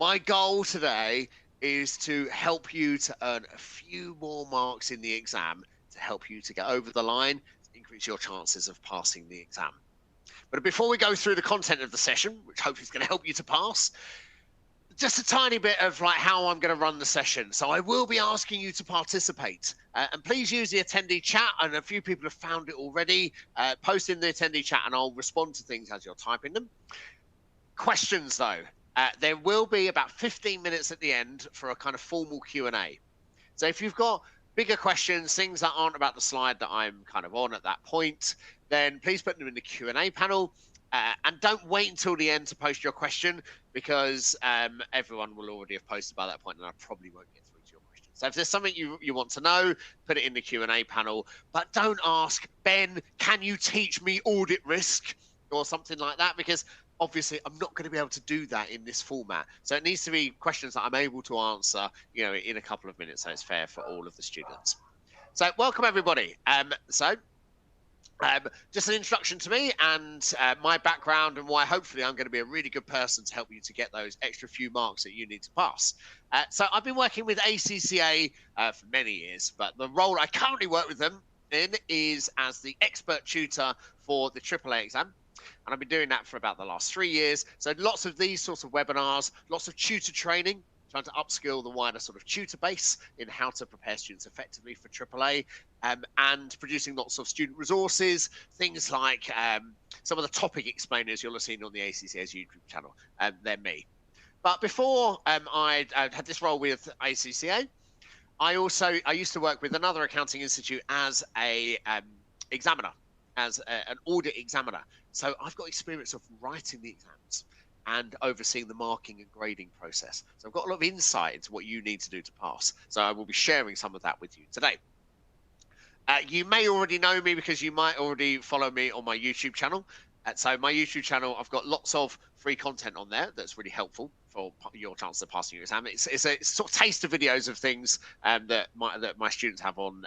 My goal today is to help you to earn a few more marks in the exam to help you to get over the line, to increase your chances of passing the exam. But before we go through the content of the session, which hopefully is going to help you to pass, just a tiny bit of like how I'm going to run the session. So I will be asking you to participate, and please use the attendee chat. And a few people have found it already. Post in the attendee chat and I'll respond to things as you're typing them. Questions though, there will be about 15 minutes at the end for a kind of formal Q&A. So if you've got bigger questions, things that aren't about the slide that I'm kind of on at that point, then please put them in the Q&A panel. And don't wait until the end to post your question, because everyone will already have posted by that point and I probably won't get through to your question. So if there's something you want to know, put it in the Q&A panel, but don't ask, Ben, can you teach me audit risk or something like that? Because obviously I'm not going to be able to do that in this format. So it needs to be questions that I'm able to answer, in a couple of minutes, so it's fair for all of the students. So welcome everybody. Just an introduction to me and my background and why hopefully I'm going to be a really good person to help you to get those extra few marks that you need to pass. So I've been working with ACCA for many years, but the role I currently work with them in is as the expert tutor for the AAA exam. And I've been doing that for about the last 3 years. So lots of these sorts of webinars, lots of tutor training, trying to upskill the wider sort of tutor base in how to prepare students effectively for AAA, and producing lots of student resources, things like some of the topic explainers you'll have seen on the ACCA's YouTube channel. They're me. But before I had this role with ACCA, I used to work with another accounting institute as a examiner, as an audit examiner. So I've got experience of writing the exams and overseeing the marking and grading process. So I've got a lot of insight into what you need to do to pass. So I will be sharing some of that with you today. You may already know me because you might already follow me on my YouTube channel. So my YouTube channel, I've got lots of free content on there that's really helpful for your chance of passing your exam. It's a sort of taster videos of things that my students have on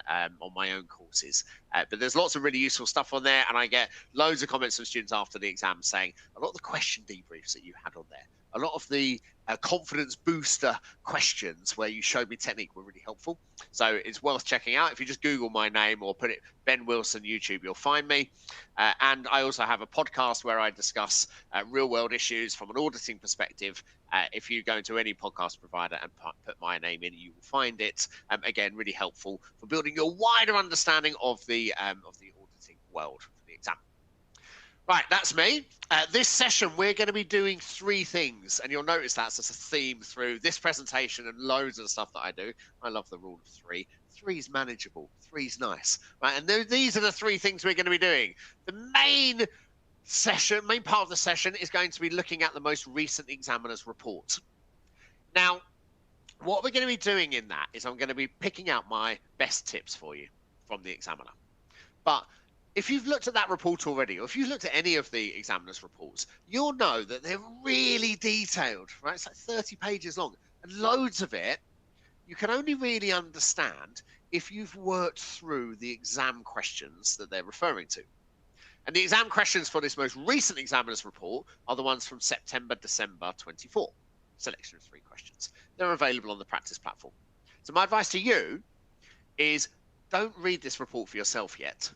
my own courses. But there's lots of really useful stuff on there, and I get loads of comments from students after the exam saying a lot of the question debriefs that you had on there, a lot of the confidence booster questions where you showed me technique were really helpful. So it's worth checking out. If you just Google my name or put it Ben Wilson YouTube, you'll find me. And I also have a podcast where I discuss real world issues from an auditing perspective. If you go into any podcast provider and put my name in, you will find it. Again, really helpful for building your wider understanding of the auditing world for the exam. Right, that's me. This session, we're going to be doing 3 things, and you'll notice that's a theme through this presentation and loads of the stuff that I do. I love the rule of 3. 3 is manageable. 3 is nice. Right, and these are the 3 things we're going to be doing. The main part of the session is going to be looking at the most recent examiner's report. Now, what we're going to be doing in that is I'm going to be picking out my best tips for you from the examiner. But if you've looked at that report already, or if you've looked at any of the examiner's reports, you'll know that they're really detailed, right? It's like 30 pages long. And loads of it, you can only really understand if you've worked through the exam questions that they're referring to. And the exam questions for this most recent examiner's report are the ones from September, December 24. Selection of 3 questions. They're available on the practice platform. So my advice to you is don't read this report for yourself yet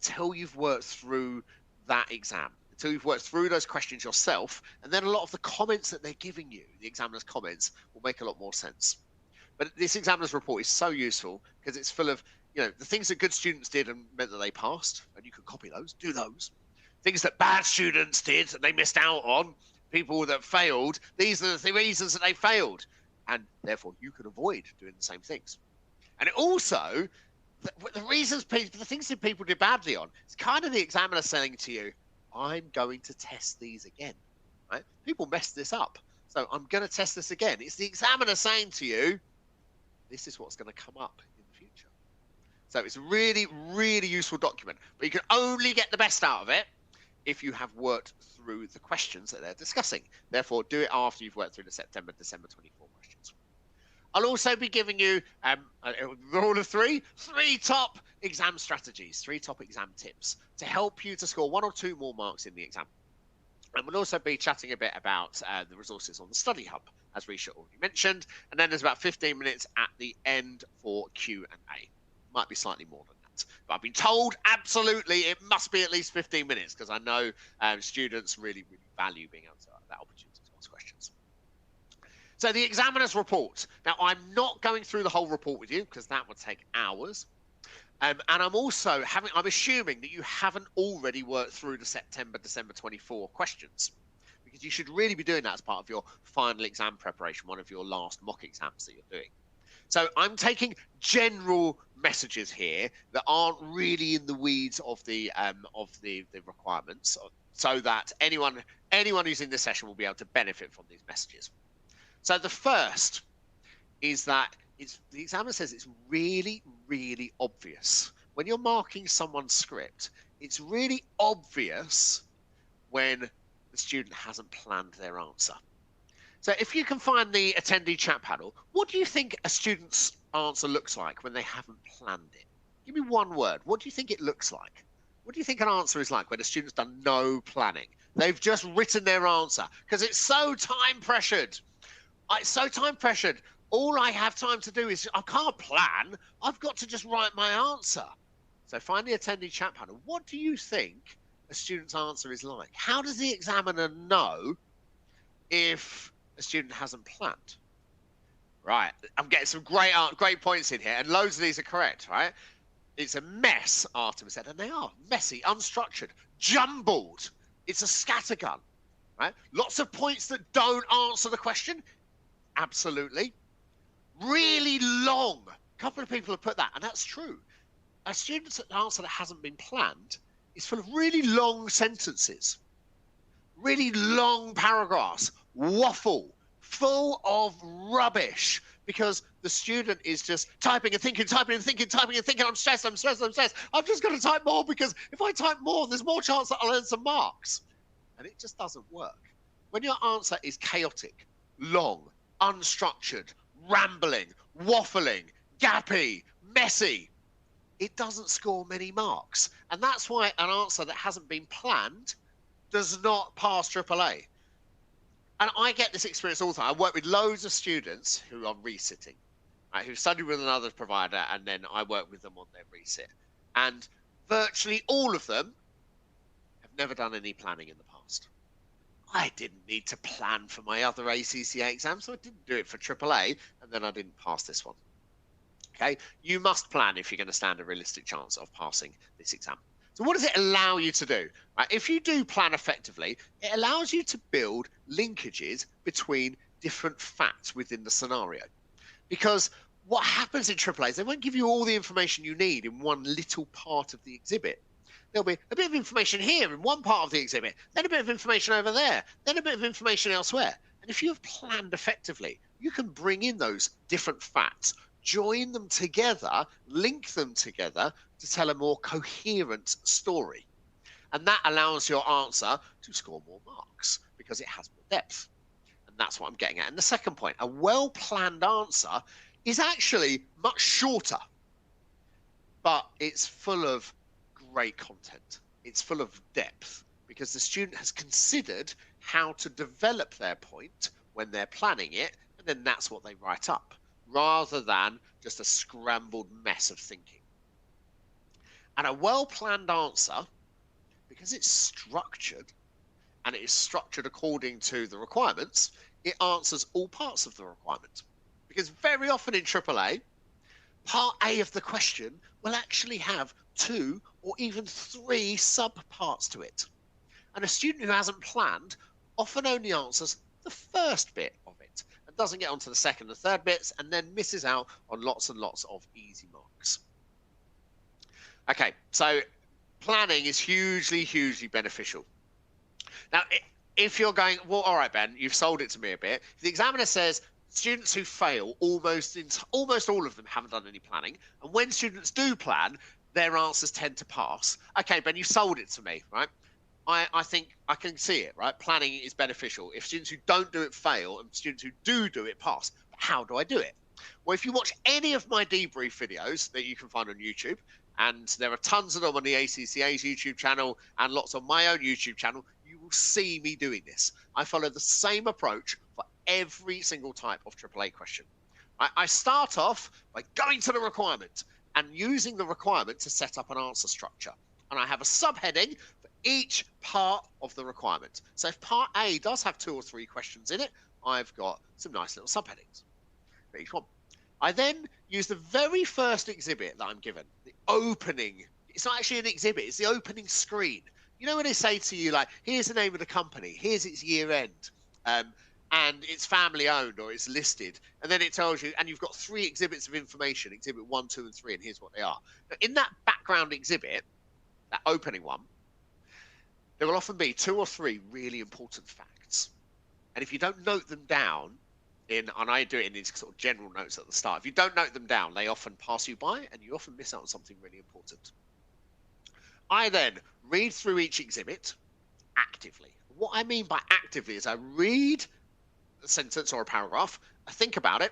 until you've worked through that exam, until you've worked through those questions yourself, and then a lot of the comments that they're giving you, the examiner's comments, will make a lot more sense. But this examiner's report is so useful because it's full of, the things that good students did and meant that they passed, and you can copy those, do those. Things that bad students did and they missed out on, people that failed, these are the reasons that they failed, and therefore you can avoid doing the same things. And it also, the things that people did badly on, it's kind of the examiner saying to you, I'm going to test these again, right? People messed this up, so I'm going to test this again. It's the examiner saying to you, this is what's going to come up in the future. So it's a really, really useful document, but you can only get the best out of it if you have worked through the questions that they're discussing. Therefore, do it after you've worked through the September, December 24 questions. I'll also be giving you a rule of 3 top exam strategies, 3 top exam tips to help you to score 1 or 2 more marks in the exam. And we'll also be chatting a bit about the resources on the Study Hub as Risha already mentioned. And then there's about 15 minutes at the end for Q&A. Might be slightly more than that. But I've been told absolutely it must be at least 15 minutes because I know students really, really value being able to have that opportunity to ask questions. So the examiner's report. Now, I'm not going through the whole report with you because that would take hours. And I'm also I'm assuming that you haven't already worked through the September-December 24 questions, because you should really be doing that as part of your final exam preparation, one of your last mock exams that you're doing. So I'm taking general messages here that aren't really in the weeds of the requirements, so that anyone who's in this session will be able to benefit from these messages. So the first is that the examiner says it's really, really obvious when you're marking someone's script. It's really obvious when the student hasn't planned their answer. So if you can find the attendee chat panel, what do you think a student's answer looks like when they haven't planned it? Give me one word. What do you think it looks like? What do you think an answer is like when a student's done no planning? They've just written their answer because it's so time pressured. It's so time pressured. All I have time to do is, I can't plan. I've got to just write my answer. So find the attendee chat panel. What do you think a student's answer is like? How does the examiner know if a student hasn't planned? Right, I'm getting some great points in here, and loads of these are correct, right? It's a mess, Artem said, and they are messy, unstructured, jumbled. It's a scattergun, right? Lots of points that don't answer the question. Absolutely. Really long. A couple of people have put that, and that's true. A student's answer that hasn't been planned is full of really long sentences, really long paragraphs, waffle, full of rubbish, because the student is just typing and thinking, typing and thinking, typing and thinking. I'm stressed. I've just got to type more, because if I type more, there's more chance that I'll earn some marks. And it just doesn't work. When your answer is chaotic, long, unstructured, rambling, waffling, gappy, messy, it doesn't score many marks. And that's why an answer that hasn't been planned does not pass AAA. And I get this experience all the time. I work with loads of students who are resitting, right, who study with another provider, and then I work with them on their resit. And virtually all of them have never done any planning in the past. I didn't need to plan for my other ACCA exam, so I didn't do it for AAA, and then I didn't pass this one. Okay, you must plan if you're going to stand a realistic chance of passing this exam. So what does it allow you to do? Right, if you do plan effectively, it allows you to build linkages between different facts within the scenario. Because what happens in AAA is they won't give you all the information you need in one little part of the exhibit. There'll be a bit of information here in one part of the exhibit, then a bit of information over there, then a bit of information elsewhere. And if you have planned effectively, you can bring in those different facts, join them together, link them together to tell a more coherent story. And that allows your answer to score more marks because it has more depth. And that's what I'm getting at. And the second point, a well-planned answer is actually much shorter, but it's full of great content. It's full of depth because the student has considered how to develop their point when they're planning it, and then that's what they write up, rather than just a scrambled mess of thinking. And a well-planned answer, because it's structured, and it is structured according to the requirements, it answers all parts of the requirement. Because very often in AAA, part A of the question will actually have 2 or even 3 sub-parts to it. And a student who hasn't planned often only answers the first bit of it and doesn't get onto the second and third bits, and then misses out on lots and lots of easy marks. Okay, so planning is hugely, hugely beneficial. Now, if you're going, well, all right, Ben, you've sold it to me a bit. The examiner says students who fail, almost all of them haven't done any planning. And when students do plan, their answers tend to pass. Okay, Ben, you sold it to me, right? I think I can see it, right? Planning is beneficial. If students who don't do it fail and students who do it pass, but how do I do it? Well, if you watch any of my debrief videos that you can find on YouTube, and there are tons of them on the ACCA's YouTube channel and lots on my own YouTube channel, you will see me doing this. I follow the same approach for every single type of AAA question. I start off by going to the requirement and using the requirement to set up an answer structure. And I have a subheading for each part of the requirement. So if part A does have 2 or 3 questions in it, I've got some nice little subheadings for each one. I then use the very first exhibit that I'm given, the opening. It's not actually an exhibit, it's the opening screen. You know when they say to you, like, here's the name of the company, here's its year end, and it's family owned or it's listed, and then it tells you, and you've got 3 exhibits of information, exhibit 1, 2, and 3, and here's what they are. Now, in that background exhibit, that opening one, there will often be 2 or 3 really important facts. And if you don't note them down, and I do it in these sort of general notes at the start, if you don't note them down, they often pass you by and you often miss out on something really important. I then read through each exhibit actively. What I mean by actively is I read a sentence or a paragraph, I think about it,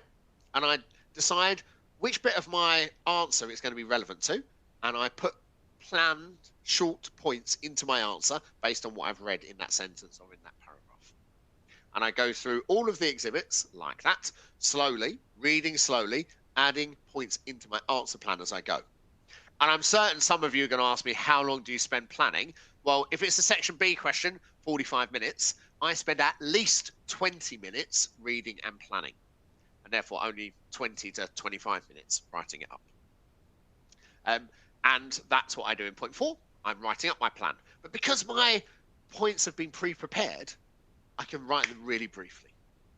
and I decide which bit of my answer it's going to be relevant to, and I put planned short points into my answer based on what I've read in that sentence or in that paragraph. And I go through all of the exhibits like that, slowly, reading slowly, adding points into my answer plan as I go. And I'm certain some of you are going to ask me, how long do you spend planning? Well, if it's a section B question, 45 minutes, I spend at least 20 minutes reading and planning, and therefore only 20 to 25 minutes writing it up. And that's what I do in point 4. I'm writing up my plan. But because my points have been pre-prepared, I can write them really briefly,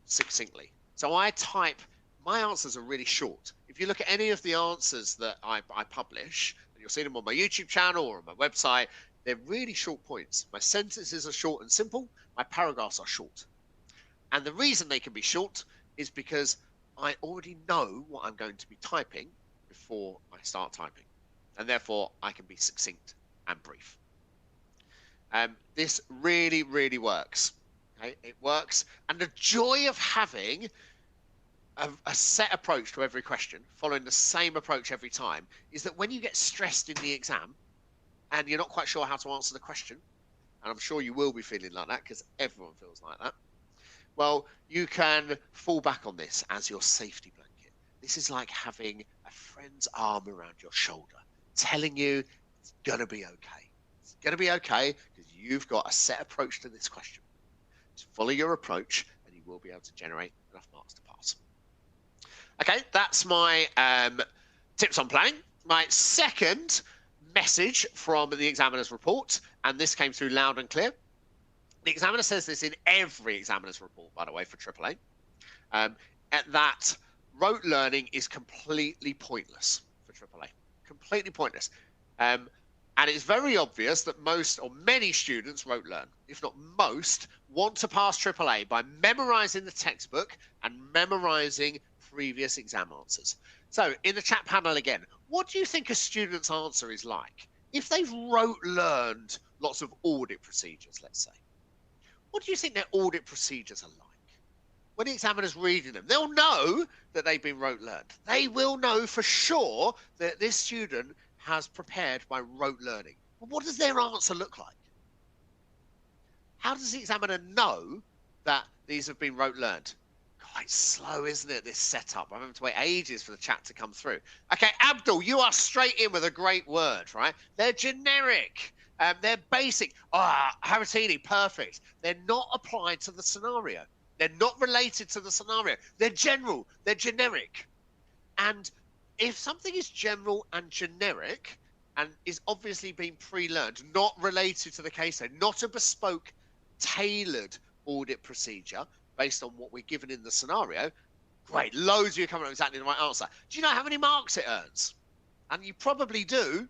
succinctly. So I type, my answers are really short. If you look at any of the answers that I publish, and you'll see them on my YouTube channel or on my website, they're really short points. My sentences are short and simple. My paragraphs are short. And the reason they can be short is because I already know what I'm going to be typing before I start typing. And therefore, I can be succinct and brief. This really, really works. Okay? It works. And the joy of having a set approach to every question, following the same approach every time, is that when you get stressed in the exam and you're not quite sure how to answer the question, and I'm sure you will be feeling like that because everyone feels like that, well, you can fall back on this as your safety blanket. This is like having a friend's arm around your shoulder, telling you it's going to be okay. It's going to be okay because you've got a set approach to this question. Just follow your approach and you will be able to generate enough marks to pass. Okay, that's my tips on planning. My second message from the examiner's report, and this came through loud and clear. The examiner says this in every examiner's report, by the way, for AAA, that rote learning is completely pointless for AAA. Completely pointless. And it's very obvious that most or many students rote learn, if not most, want to pass AAA by memorizing the textbook and memorizing previous exam answers. So in the chat panel again, what do you think a student's answer is like? If they've rote learned lots of audit procedures, let's say, what do you think their audit procedures are like? When the examiner's reading them, they'll know that they've been rote learned. They will know for sure that this student has prepared by rote learning. But what does their answer look like? How does the examiner know that these have been rote learned? Quite slow, isn't it, this setup? I'm having to wait ages for the chat to come through. Okay, Abdul, you are straight in with a great word, right? They're generic. They're basic. Haratini, perfect. They're not applied to the scenario. They're not related to the scenario. They're general. They're generic. And if something is general and generic and is obviously being pre-learned, not related to the case, not a bespoke, tailored audit procedure based on what we're given in the scenario, great, loads of you are coming up with exactly the right answer. Do you know how many marks it earns? And you probably do.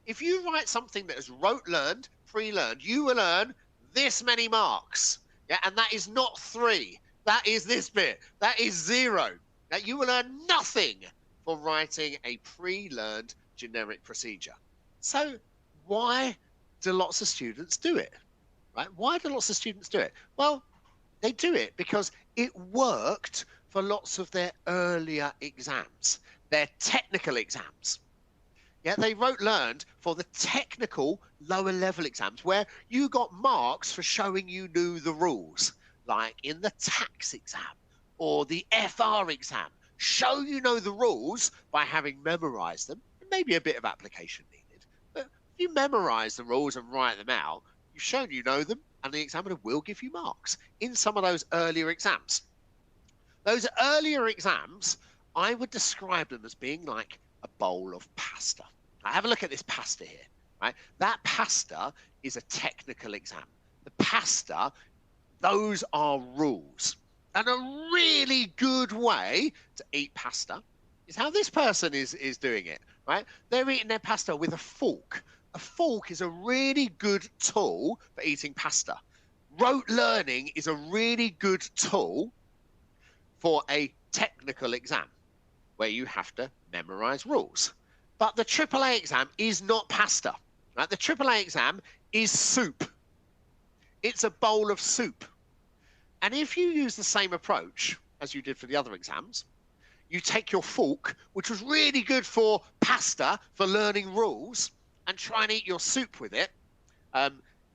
If you write something that is rote learned, pre-learned, you will earn this many marks. Yeah, and that is not 3. That is this bit. That is 0. Now, you will earn nothing for writing a pre-learned generic procedure. So why do lots of students do it? Right? Why do lots of students do it? Well, they do it because it worked for lots of their earlier exams, their technical exams. Yeah, they rote learned for the technical lower level exams where you got marks for showing you knew the rules, like in the tax exam or the FR exam. Show you know the rules by having memorized them, and maybe a bit of application needed. But if you memorize the rules and write them out, you've shown you know them, and the examiner will give you marks in some of those earlier exams. Those earlier exams, I would describe them as being like a bowl of pasta. Now, have a look at this pasta here, right? That pasta is a technical exam. The pasta, those are rules. And a really good way to eat pasta is how this person is doing it, right? They're eating their pasta with a fork. A fork is a really good tool for eating pasta. Rote learning is a really good tool for a technical exam where you have to memorize rules. But the AAA exam is not pasta, right? The AAA exam is soup. It's a bowl of soup. And if you use the same approach as you did for the other exams, you take your fork, which was really good for pasta, for learning rules, and try and eat your soup with it,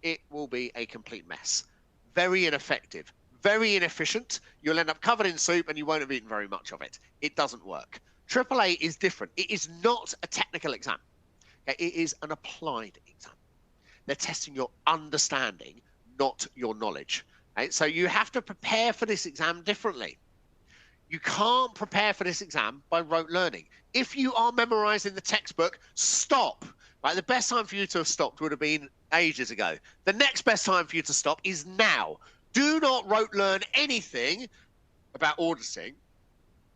it will be a complete mess. Very ineffective, very inefficient. You'll end up covered in soup and you won't have eaten very much of it. It doesn't work. AAA is different. It is not a technical exam. Okay? It is an applied exam. They're testing your understanding, not your knowledge. Right? So you have to prepare for this exam differently. You can't prepare for this exam by rote learning. If you are memorizing the textbook, stop. Right? The best time for you to have stopped would have been ages ago. The next best time for you to stop is now. Do not rote learn anything about auditing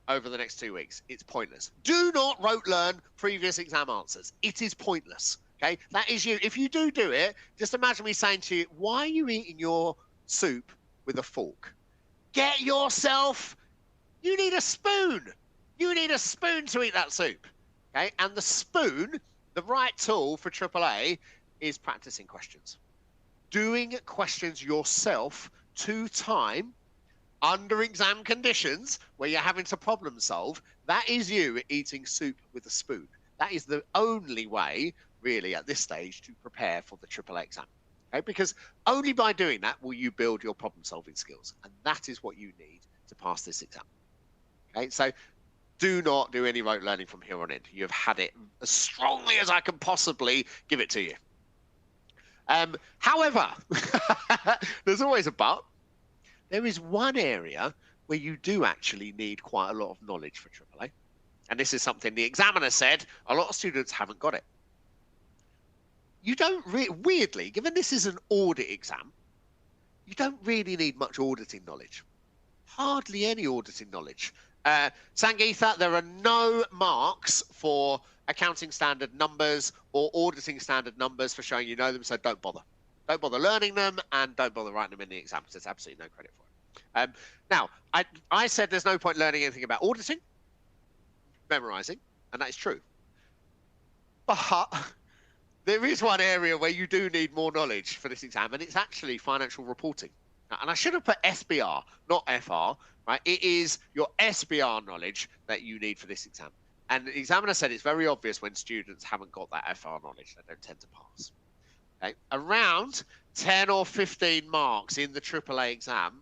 over the next 2 weeks. It's pointless. Do not rote learn previous exam answers. It is pointless. Okay? That is you. If you do it, just imagine me saying to you, why are you eating your soup with a fork? Get yourself, you need a spoon. You need a spoon to eat that soup. Okay? And the spoon, the right tool for AAA is practicing questions. Doing questions yourself to time under exam conditions where you're having to problem solve, that is you eating soup with a spoon. That is the only way, really, at this stage to prepare for the AAA exam. Okay? Because only by doing that will you build your problem solving skills. And that is what you need to pass this exam. Okay? So do not do any rote learning from here on in. You've had it as strongly as I can possibly give it to you. However, there's always a but. There is one area where you do actually need quite a lot of knowledge for AAA. And this is something the examiner said a lot of students haven't got it. You don't weirdly, given this is an audit exam, you don't really need much auditing knowledge. Hardly any auditing knowledge. Sangeetha, there are no marks for accounting standard numbers or auditing standard numbers for showing you know them, so don't bother. Don't bother learning them and don't bother writing them in the exam because there's absolutely no credit for it. Now, I said there's no point learning anything about auditing, memorizing, and that is true. But there is one area where you do need more knowledge for this exam, and it's actually financial reporting. And I should have put SBR, not FR, right? It is your SBR knowledge that you need for this exam. And the examiner said it's very obvious when students haven't got that FR knowledge, they don't tend to pass. Okay? Around 10 or 15 marks in the AAA exam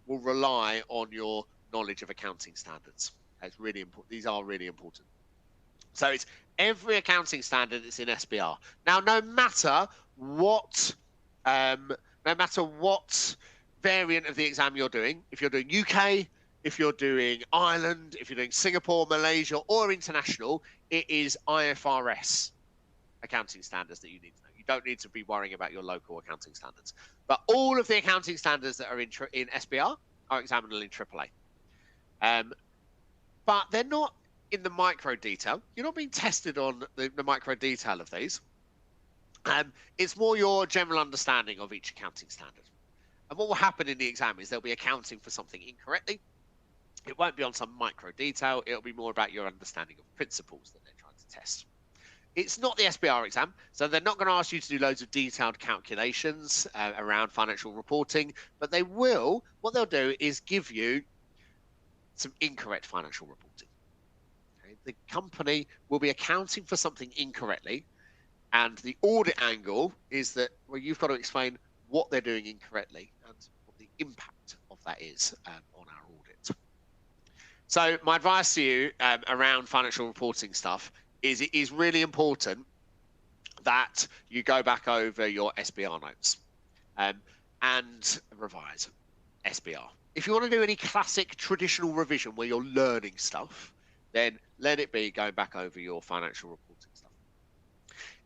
will rely on your knowledge of accounting standards. It's really important. These are really important. So it's every accounting standard is in SBR. Now, no matter what variant of the exam you're doing, if you're doing UK, if you're doing Ireland, if you're doing Singapore, Malaysia, or international, it is IFRS accounting standards that you need to know. You don't need to be worrying about your local accounting standards. But all of the accounting standards that are in SBR are examinable in AAA. But they're not in the micro detail. You're not being tested on the micro detail of these. It's more your general understanding of each accounting standard. And what will happen in the exam is they'll be accounting for something incorrectly. It won't be on some micro detail. It'll be more about your understanding of principles that they're trying to test. It's not the SBR exam, so they're not going to ask you to do loads of detailed calculations around financial reporting, but they will, what they'll do is give you some incorrect financial reporting. Okay? The company will be accounting for something incorrectly, and the audit angle is that, well, you've got to explain what they're doing incorrectly and what the impact of that is on our audit. So my advice to you around financial reporting stuff is it is really important that you go back over your SBR notes and revise SBR. If you want to do any classic traditional revision where you're learning stuff, then let it be going back over your financial reporting stuff.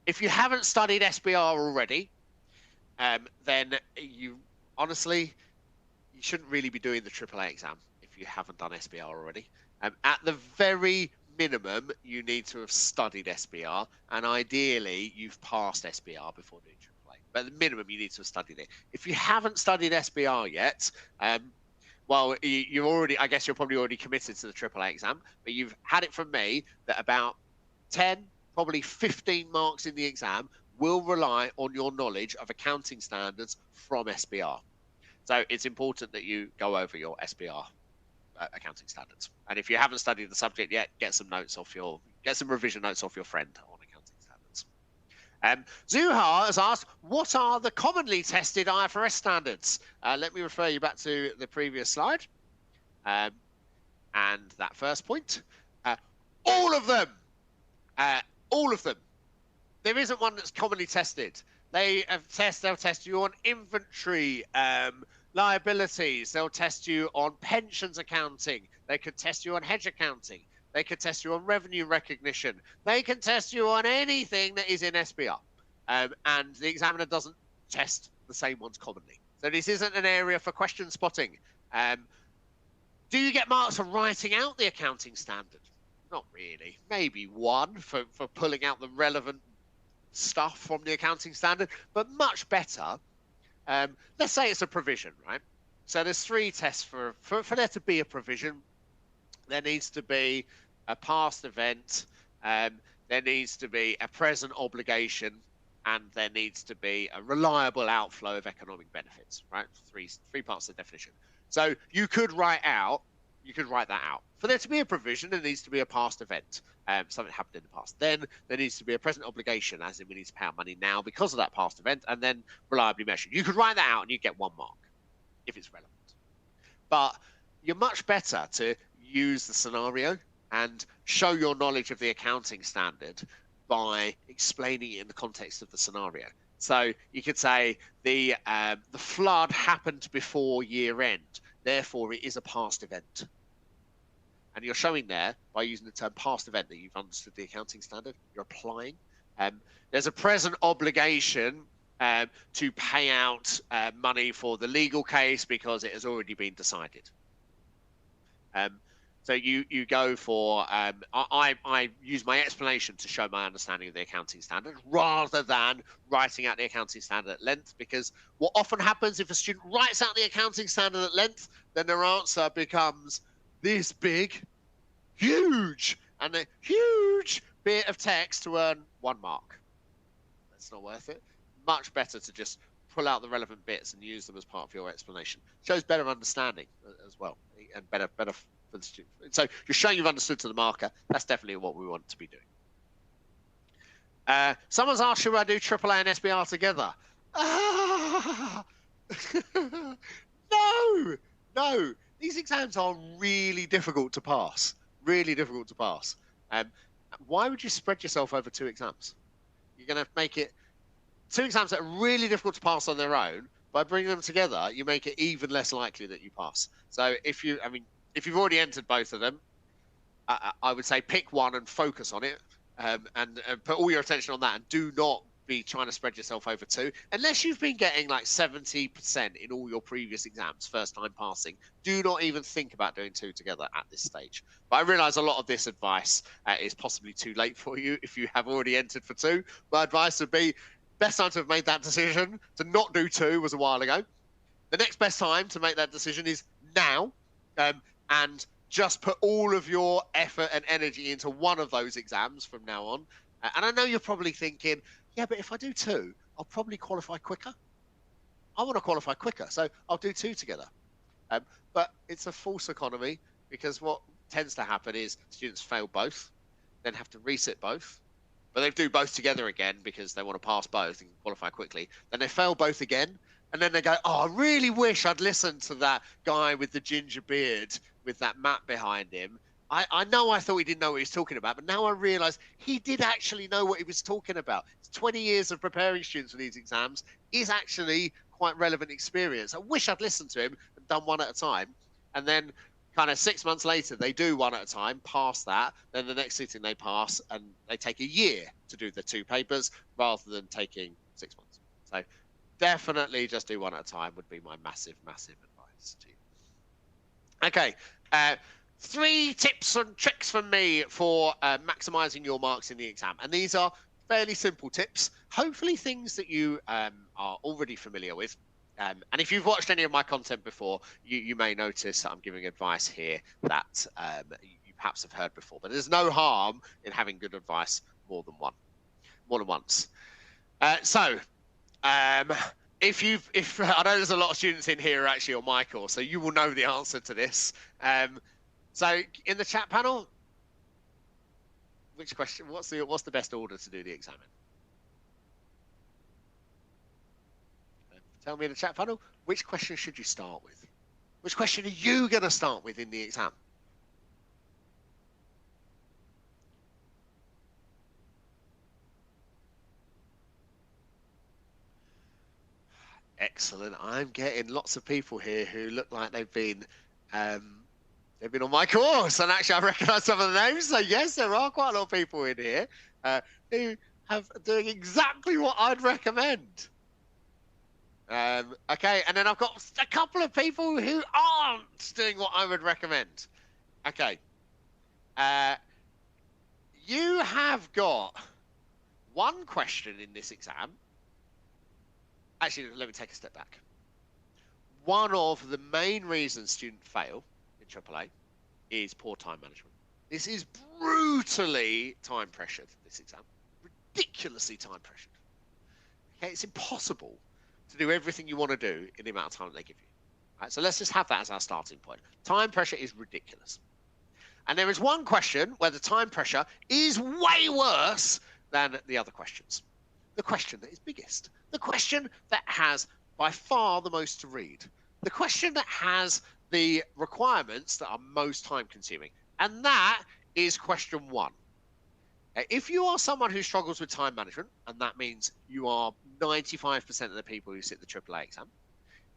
If you haven't studied SBR already, then you honestly, you shouldn't really be doing the AAA exam if you haven't done SBR already. At the very minimum, you need to have studied SBR, and ideally, you've passed SBR before doing AAA. But at the minimum, you need to have studied it. If you haven't studied SBR yet, well, you're already, I guess you're probably already committed to the AAA exam, but you've had it from me that about 10, probably 15 marks in the exam will rely on your knowledge of accounting standards from SBR. So it's important that you go over your SBR accounting standards. And if you haven't studied the subject yet, get some revision notes off your friend on accounting standards. Zuhar has asked, what are the commonly tested IFRS standards? Let me refer you back to the previous slide. And that first point, all of them. All of them. There isn't one that's commonly tested. They'll test you on inventory, liabilities. They'll test you on pensions accounting. They could test you on hedge accounting. They could test you on revenue recognition. They can test you on anything that is in SBR. And the examiner doesn't test the same ones commonly. So this isn't an area for question spotting. Do you get marks for writing out the accounting standard? Not really. Maybe one for pulling out the relevant stuff from the accounting standard, but much better. Let's say it's a provision, right? So there's 3 tests for there to be a provision. There needs to be a past event, there needs to be a present obligation, and there needs to be a reliable outflow of economic benefits, right? Three parts of the definition. So you could write that out. For there to be a provision, there needs to be a past event, something happened in the past. Then there needs to be a present obligation, as in we need to pay out money now because of that past event, and then reliably measured. You could write that out and you get 1 mark if it's relevant. But you're much better to use the scenario and show your knowledge of the accounting standard by explaining it in the context of the scenario. So you could say the flood happened before year end, therefore it is a past event. And you're showing there, by using the term past event, that you've understood the accounting standard. You're applying. There's a present obligation to pay out money for the legal case because it has already been decided. So you go for, I use my explanation to show my understanding of the accounting standard rather than writing out the accounting standard at length, because what often happens if a student writes out the accounting standard at length, then their answer becomes this big, huge, and a huge bit of text to earn 1 mark. That's not worth it. Much better to just pull out the relevant bits and use them as part of your explanation. Shows better understanding as well, and better for the student. So you're showing you've understood to the marker. That's definitely what we want to be doing. Someone's asked, should I do AAA and SBR together? No. These exams are really difficult to pass. Really difficult to pass. Why would you spread yourself over 2 exams? You're going to make it 2 exams that are really difficult to pass on their own. By bringing them together, you make it even less likely that you pass. So if you've already entered both of them, I would say pick one and focus on it, and put all your attention on that, and do not be trying to spread yourself over 2, unless you've been getting like 70% in all your previous exams, first time passing. Do not even think about doing 2 together at this stage. But I realize a lot of this advice is possibly too late for you if you have already entered for 2. My advice would be, best time to have made that decision to not do 2 was a while ago. The next best time to make that decision is now, and just put all of your effort and energy into one of those exams from now on. And I know you're probably thinking, yeah, but if I do 2, I'll probably qualify quicker. I want to qualify quicker, so I'll do 2 together. But it's a false economy, because what tends to happen is students fail both, then have to resit both, but they do both together again because they want to pass both and qualify quickly. Then they fail both again, and then they go, oh, I really wish I'd listened to that guy with the ginger beard with that map behind him. I know I thought he didn't know what he was talking about, but now I realise he did actually know what he was talking about. 20 years of preparing students for these exams is actually quite relevant experience. I wish I'd listened to him and done one at a time. And then kind of 6 months later, they do one at a time, pass that. Then the next sitting they pass, and they take a year to do the 2 papers rather than taking 6 months. So definitely just do one at a time would be my massive, massive advice to you. Okay. 3 tips and tricks from me for maximizing your marks in the exam. And these are fairly simple tips, hopefully things that you are already familiar with. And if you've watched any of my content before, you may notice that I'm giving advice here that you perhaps have heard before. But there's no harm in having good advice more than once. If I know there's a lot of students in here actually on my course, so you will know the answer to this. So in the chat panel, which question? What's the best order to do the exam in? Tell me in the chat panel, which question should you start with? Which question are you going to start with in the exam? Excellent. I'm getting lots of people here who look like they've been on my course, and actually I recognise some of the names. So yes, there are quite a lot of people in here who have doing exactly what I'd recommend. Okay, and then I've got a couple of people who aren't doing what I would recommend. Okay, you have got one question in this exam. Actually, let me take a step back. One of the main reasons students fail in AAA is poor time management. This is brutally time pressured, this exam. Ridiculously time pressured. Okay, it's impossible to do everything you want to do in the amount of time that they give you. Right, so let's just have that as our starting point. Time pressure is ridiculous. And there is one question where the time pressure is way worse than the other questions. The question that is biggest. The question that has by far the most to read. The question that has the requirements that are most time consuming. And that is question 1. If you are someone who struggles with time management, and that means you are 95% of the people who sit the AAA exam,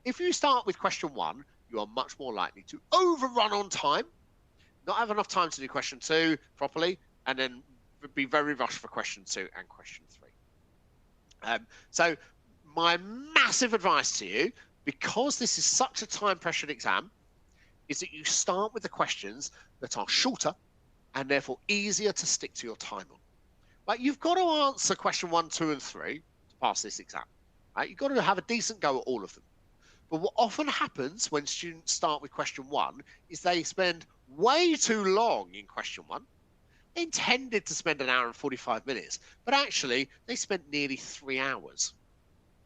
if you start with question 1, you are much more likely to overrun on time, not have enough time to do question 2 properly, and then be very rushed for question 2 and question 3. So my massive advice to you, because this is such a time pressured exam, is that you start with the questions that are shorter and therefore easier to stick to your time on. Right, you've got to answer question 1, 2, and 3 to pass this exam. Right, you've got to have a decent go at all of them. But what often happens when students start with question 1 is they spend way too long in question 1. They intended to spend an hour and 45 minutes, but actually they spent nearly 3 hours.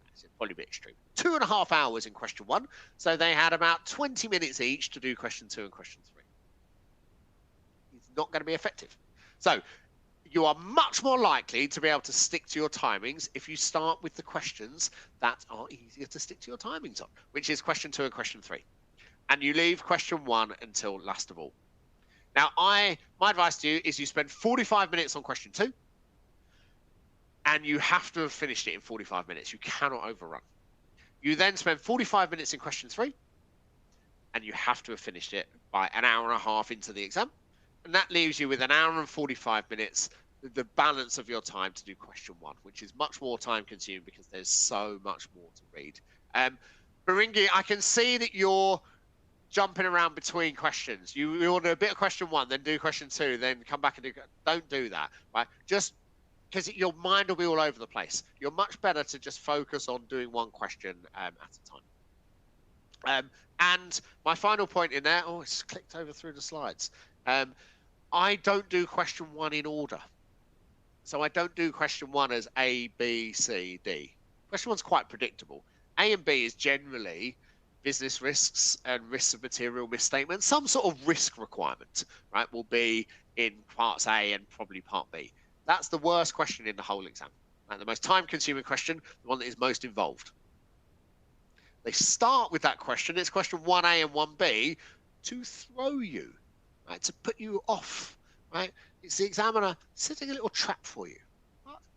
That's probably a bit extreme. 2.5 hours in question 1, so they had about 20 minutes each to do question 2 and question 3. It's not going to be effective. So you are much more likely to be able to stick to your timings if you start with the questions that are easier to stick to your timings on, which is question 2 and question 3. And you leave question 1 until last of all. Now, my advice to you is you spend 45 minutes on question 2, and you have to have finished it in 45 minutes. You cannot overrun. You then spend 45 minutes in question 3, and you have to have finished it by an hour and a half into the exam. And that leaves you with an hour and 45 minutes, the balance of your time to do question 1, which is much more time consuming because there's so much more to read. Baringi, I can see that you're jumping around between questions. You want to do a bit of question 1, then do question 2, then come back and do. Don't do that, right? Just because your mind will be all over the place. You're much better to just focus on doing one question at a time. And my final point in there, it's clicked over through the slides. I don't do question 1 in order. So I don't do question 1 as A, B, C, D. Question 1's quite predictable. A and B is generally business risks and risks of material misstatement. Some sort of risk requirement, right, will be in parts A and probably part B. That's the worst question in the whole exam. Right? The most time-consuming question, the one that is most involved. They start with that question. It's question 1A and 1B. to throw you, right, to put you off, right? It's the examiner setting a little trap for you.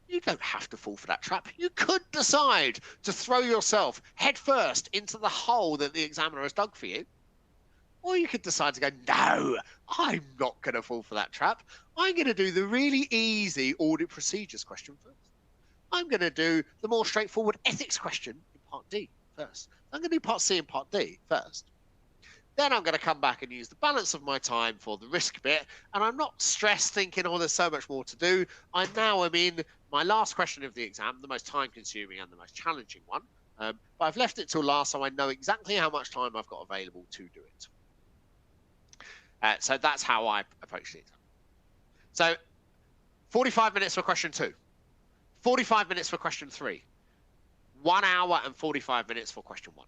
You don't have to fall for that trap. You could decide to throw yourself headfirst into the hole that the examiner has dug for you. Or you could decide to go, no, I'm not going to fall for that trap. I'm going to do the really easy audit procedures question first. I'm going to do the more straightforward ethics question in part D first. I'm going to do part C and part D first. Then I'm going to come back and use the balance of my time for the risk bit. And I'm not stressed thinking, oh, there's so much more to do. I now am in my last question of the exam, the most time consuming and the most challenging one. But I've left it till last, so I know exactly how much time I've got available to do it. So that's how I approach the exam. So 45 minutes for question 2, 45 minutes for question 3, 1 hour and 45 minutes for question 1.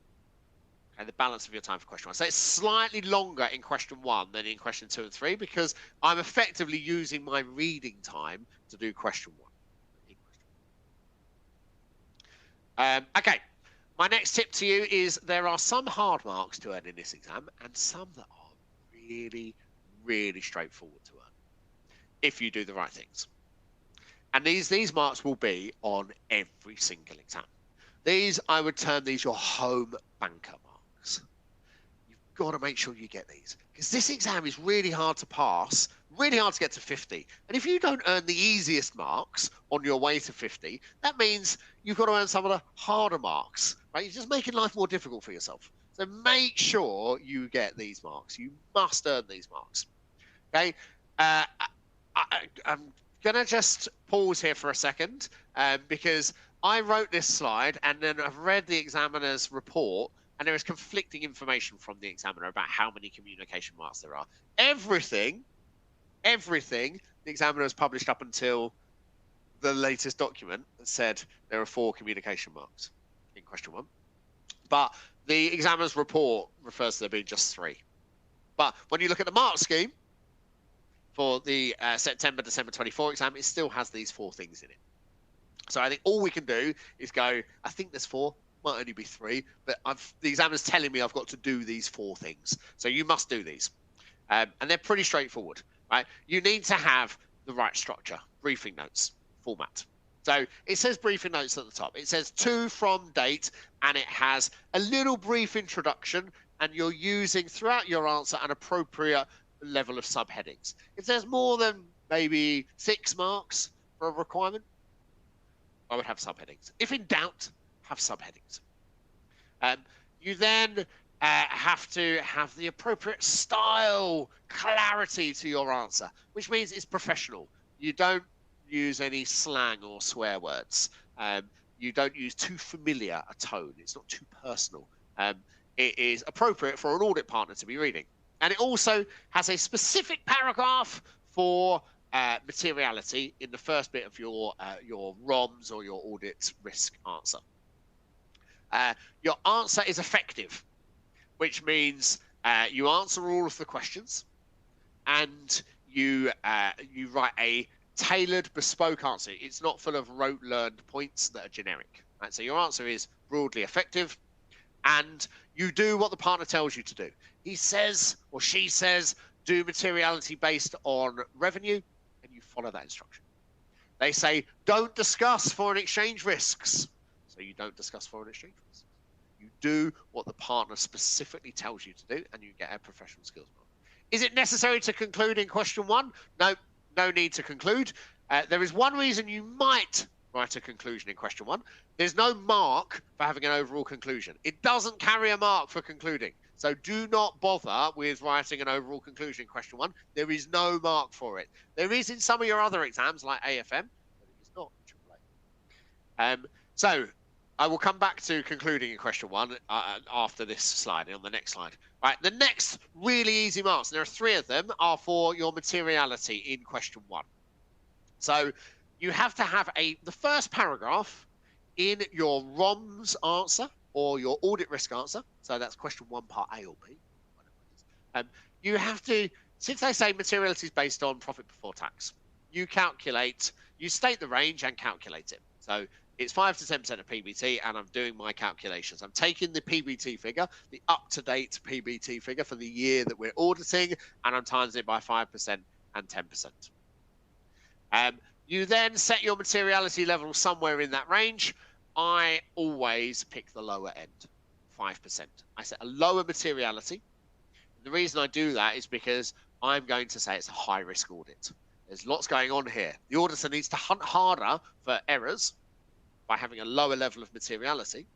And the balance of your time for question 1. So it's slightly longer in question 1 than in question 2 and 3 because I'm effectively using my reading time to do question 1. Okay, my next tip to you is there are some hard marks to earn in this exam and some that are really, really straightforward to earn if you do the right things. And these marks will be on every single exam. These, I would term these your home banker marks. You've got to make sure you get these because this exam is really hard to pass, really hard to get to 50. And if you don't earn the easiest marks on your way to 50, that means you've got to earn some of the harder marks, right? You're just making life more difficult for yourself. So make sure you get these marks. You must earn these marks. Okay. I'm going to just pause here for a second because I wrote this slide and then I've read the examiner's report and there is conflicting information from the examiner about how many communication marks there are. Everything the examiner has published up until the latest document said there are 4 communication marks in question 1. But the examiner's report refers to there being just 3. But when you look at the mark scheme for the September-December 24 exam, it still has these 4 things in it. So I think all we can do is go, I think there's 4, might only be 3, but the examiner's telling me I've got to do these 4 things. So you must do these. And they're pretty straightforward, right? You need to have the right structure, briefing notes, format. So it says briefing notes at the top. It says to, from, date, and it has a little brief introduction, and you're using throughout your answer an appropriate level of subheadings. If there's more than maybe 6 marks for a requirement, I would have subheadings. If in doubt, have subheadings. You then have to have the appropriate style, clarity to your answer, which means it's professional. You don't use any slang or swear words. You don't use too familiar a tone. It's not too personal. It is appropriate for an audit partner to be reading. And it also has a specific paragraph for materiality in the first bit of your ROMs or your audit risk answer. Your answer is effective, which means you answer all of the questions and you write a tailored, bespoke answer. It's not full of rote learned points that are generic. Right? So your answer is broadly effective and you do what the partner tells you to do. He says or she says, do materiality based on revenue, and you follow that instruction. They say, don't discuss foreign exchange risks. So you don't discuss foreign exchange risks. You do what the partner specifically tells you to do, and you get a professional skills mark. Is it necessary to conclude in question 1? No need to conclude. There is one reason you might write a conclusion in question 1. There's no mark for having an overall conclusion. It doesn't carry a mark for concluding. So do not bother with writing an overall conclusion in question 1. There is no mark for it. There is in some of your other exams like AFM, but it is not AAA. So I will come back to concluding in question 1 after this slide, on the next slide. Right, the next really easy marks, and there are 3 of them, are for your materiality in question 1. So you have to have the first paragraph in your ROMs answer or your audit risk answer. So that's question 1, part A or B. You have to, since they say materiality is based on profit before tax, you state the range and calculate it. So it's 5 to 10% of PBT, and I'm doing my calculations. I'm taking the PBT figure, the up-to-date PBT figure for the year that we're auditing, and I'm timesing it by 5% and 10%. You then set your materiality level somewhere in that range. I always pick the lower end, 5%. I set a lower materiality. The reason I do that is because I'm going to say it's a high-risk audit. There's lots going on here. The auditor needs to hunt harder for errors by having a lower level of materiality.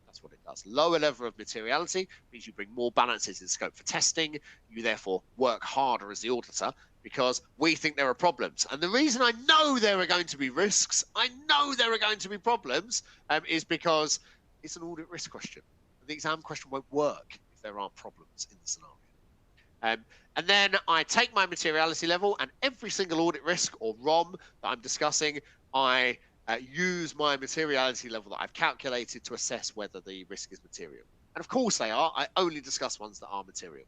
That's what it does. Lower level of materiality means you bring more balances in scope for testing. You therefore work harder as the auditor because we think there are problems. And the reason I know there are going to be risks, I know there are going to be problems, is because it's an audit risk question. The exam question won't work if there aren't problems in the scenario. And then I take my materiality level, and every single audit risk or ROM that I'm discussing, I use my materiality level that I've calculated to assess whether the risk is material. And of course they are. I only discuss ones that are material.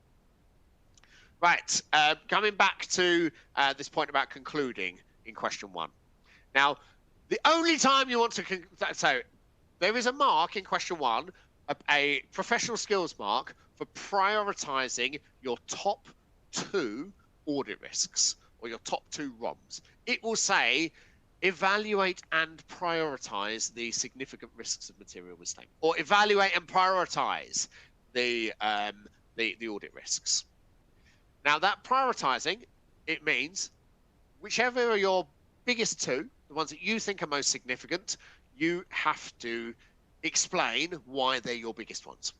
Right, coming back to this point about concluding in question 1. Now, the only time you want to... So there is a mark in question 1, a professional skills mark for prioritizing your top 2 audit risks or your top 2 ROMs. It will say evaluate and prioritize the significant risks of material misstatement, or evaluate and prioritize the audit risks. Now that prioritizing, it means whichever are your biggest 2, the ones that you think are most significant, you have to explain why they're your biggest ones.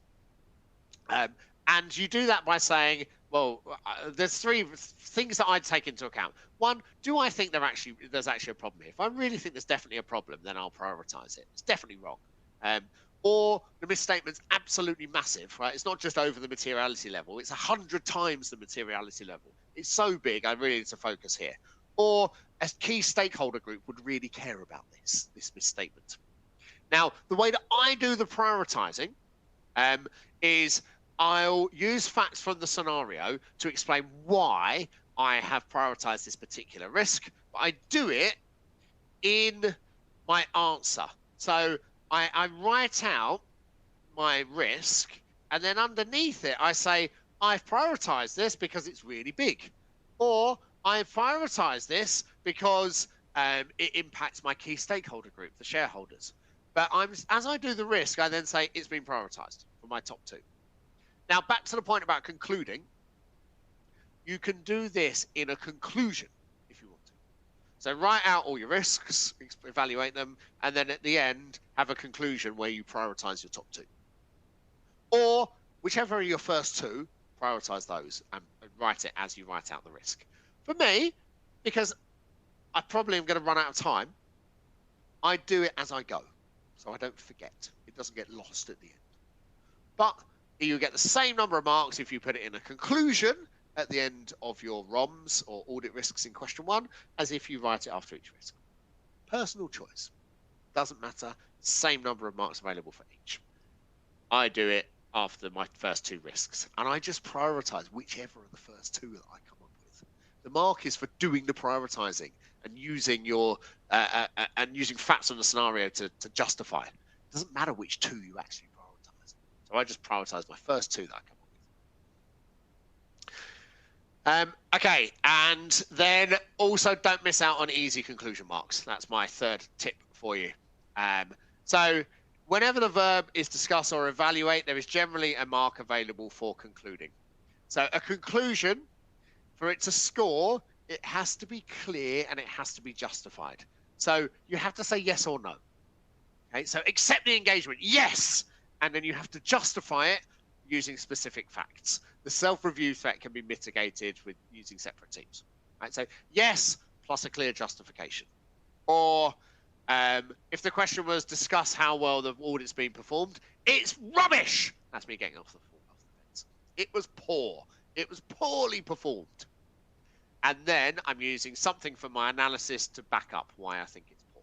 And you do that by saying, well, there's 3 things that I'd take into account. 1, do I think there's actually a problem here? If I really think there's definitely a problem, then I'll prioritize it. It's definitely wrong. Or the misstatement's absolutely massive, right? It's not just over the materiality level. It's 100 times the materiality level. It's so big, I really need to focus here. Or a key stakeholder group would really care about this misstatement. Now, the way that I do the prioritizing is I'll use facts from the scenario to explain why I have prioritized this particular risk, but I do it in my answer. So I write out my risk, and then underneath it, I say, I've prioritized this because it's really big. Or I've prioritized this because it impacts my key stakeholder group, the shareholders. But as I do the risk, I then say it's been prioritized for my top 2. Now, back to the point about concluding. You can do this in a conclusion if you want to. So write out all your risks, evaluate them, and then at the end, have a conclusion where you prioritize your top 2. Or whichever are your first 2, prioritize those and write it as you write out the risk. For me, because I probably am going to run out of time, I do it as I go, so I don't forget. It doesn't get lost at the end. But you get the same number of marks if you put it in a conclusion at the end of your ROMs or audit risks in question 1, as if you write it after each risk. Personal choice. Doesn't matter. Same number of marks available for each. I do it after my first 2 risks, and I just prioritize whichever of the first 2 that I come up with. The mark is for doing the prioritizing and using your using facts on the scenario to justify. It doesn't matter which 2 you actually prioritize. So I just prioritize my first 2 that I come up with. Okay, and then also don't miss out on easy conclusion marks. That's my 3rd tip for you. So whenever the verb is discuss or evaluate, there is generally a mark available for concluding. So a conclusion, for it to score, it has to be clear and it has to be justified. So you have to say yes or no. Okay, so accept the engagement, yes, and then you have to justify it using specific facts. The self-review threat can be mitigated with using separate teams. Right, so yes plus a clear justification. Or if the question was discuss how well the audit's been performed, it's rubbish. That's me getting off the fence. It was poor. It was poorly performed. And then I'm using something from my analysis to back up why I think it's poor.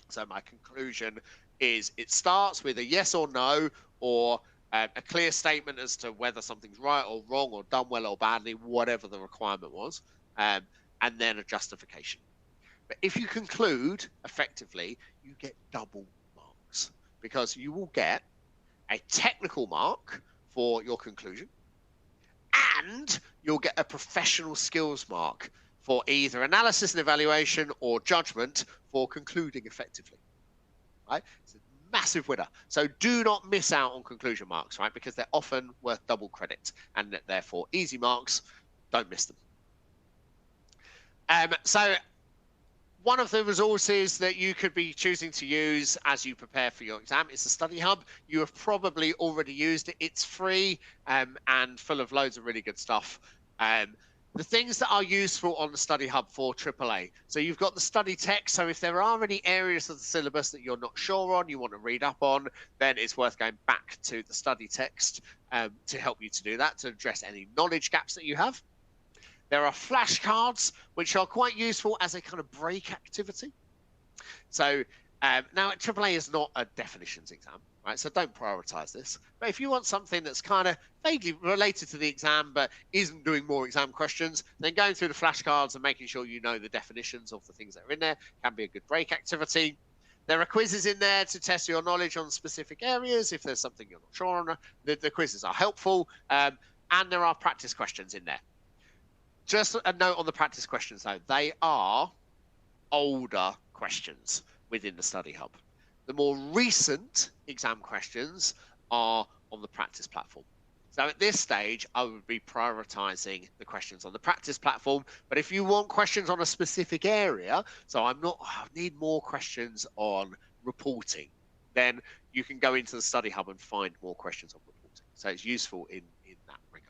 So my conclusion is it starts with a yes or no, or a clear statement as to whether something's right or wrong or done well or badly, whatever the requirement was, and then a justification. But if you conclude effectively, you get double marks, because you will get a technical mark for your conclusion, and you'll get a professional skills mark for either analysis and evaluation or judgment for concluding effectively. Right? It's a massive winner. So do not miss out on conclusion marks, right? Because they're often worth double credit, and therefore easy marks, don't miss them. So one of the resources that you could be choosing to use as you prepare for your exam is the Study Hub. You have probably already used it. It's free and full of loads of really good stuff. The things that are useful on the Study Hub for AAA. So you've got the study text. So if there are any areas of the syllabus that you're not sure on, you want to read up on, then it's worth going back to the study text to help you to do that, to address any knowledge gaps that you have. There are flashcards, which are quite useful as a kind of break activity. So now AAA is not a definitions exam, right? So don't prioritize this. But if you want something that's kind of vaguely related to the exam, but isn't doing more exam questions, then going through the flashcards and making sure you know the definitions of the things that are in there can be a good break activity. There are quizzes in there to test your knowledge on specific areas. If there's something you're not sure on, the quizzes are helpful. And there are practice questions in there. Just a note on the practice questions, though. They are older questions within the Study Hub. The more recent exam questions are on the practice platform. So at this stage, I would be prioritizing the questions on the practice platform. But if you want questions on a specific area, so I need more questions on reporting, then you can go into the Study Hub and find more questions on reporting. So it's useful in that regard.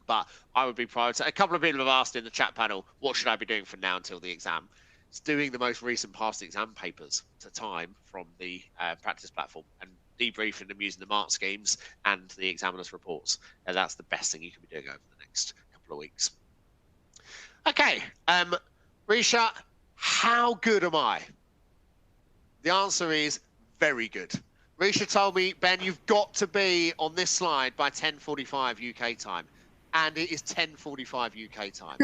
But I would be prioritizing. A couple of people have asked in the chat panel, what should I be doing from now until the exam? It's doing the most recent past exam papers to time from the practice platform and debriefing them using the mark schemes and the examiner's reports. And that's the best thing you can be doing over the next couple of weeks. Okay, Risha, how good am I? The answer is very good. Risha told me, Ben, you've got to be on this slide by 10:45 UK time. And it is 10:45 UK time.